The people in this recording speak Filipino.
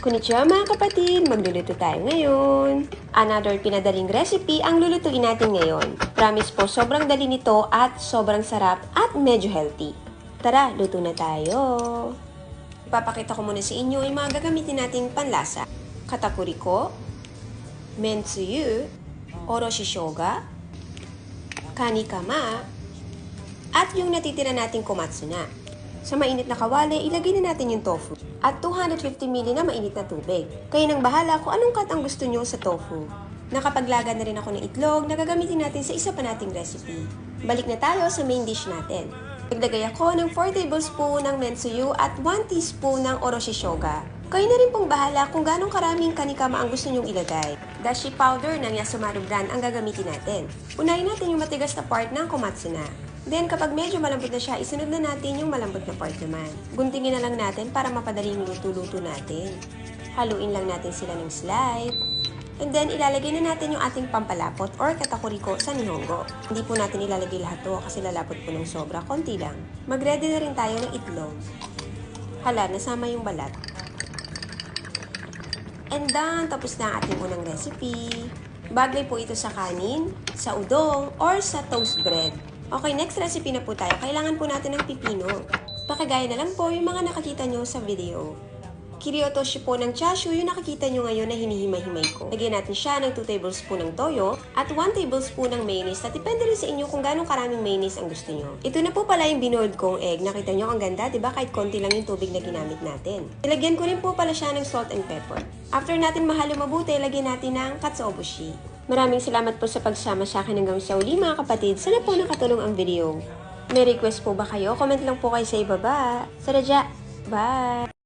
Konnichiwa mga kapatid! Magluluto tayo ngayon. Another pinadaling recipe ang lulutuin natin ngayon. Promise po, sobrang dali nito at sobrang sarap at medyo healthy. Tara, luto na tayo! Ipapakita ko muna sa inyo yung mga gagamitin nating panlasa. Katakuriko, mentsuyu, oroshi shoga, kanikama, at yung natitira nating komatsu na. Sa mainit na kawali, ilagay na natin yung tofu. At 250 ml na mainit na tubig. Kayo nang bahala kung anong cut ang gusto nyo sa tofu. Nakapaglaga na rin ako ng itlog na gagamitin natin sa isa pa nating recipe. Balik na tayo sa main dish natin. Naglagay ako ng 4 tablespoon ng mentsuyu at 1 teaspoon ng oroshi shoga. Kayo na rin pong bahala kung ganong karaming kanikama ang gusto nyong ilagay. Dashi powder ng Yasumaru brand ang gagamitin natin. Unahin natin yung matigas na part ng komatsu na. Then, kapag medyo malambot na siya, isunod na natin yung malambot na part naman. Guntingin na lang natin para mapadaling luto-luto natin. Haluin lang natin sila ng slide. And then, ilalagay na natin yung ating pampalapot or katakuriko sa nihongo. Hindi po natin ilalagay lahat to kasi lalapot po ng sobra, konti lang. Mag-ready na rin tayo ng itlog. Hala, nasama yung balat. And done, tapos na ang ating unang recipe. Bagay po ito sa kanin, sa udong, or sa toast bread. Okay, next recipe na po tayo. Kailangan po natin ng pipino. Pakagaya na lang po yung mga nakakita nyo sa video. Kiryotoshi po ng chashu yung nakikita nyo ngayon na hinihimay-himay ko. Lagyan natin siya ng 2 tablespoon ng toyo at 1 tablespoon ng mayonnaise. At depende rin sa inyo kung gano'ng karaming mayonnaise ang gusto nyo. Ito na po pala yung binold kong egg. Nakita nyo ang ganda, diba? Kahit konti lang yung tubig na ginamit natin. Ilagyan ko rin po pala siya ng salt and pepper. After natin mahalo mabuti, lagyan natin ng katsuobushi. Maraming salamat po sa pagsama sa akin hanggang sa uli mga kapatid. Sana po nakatulong ang video. May request po ba kayo? Comment lang po kayo sa ibaba. Saradya! Bye!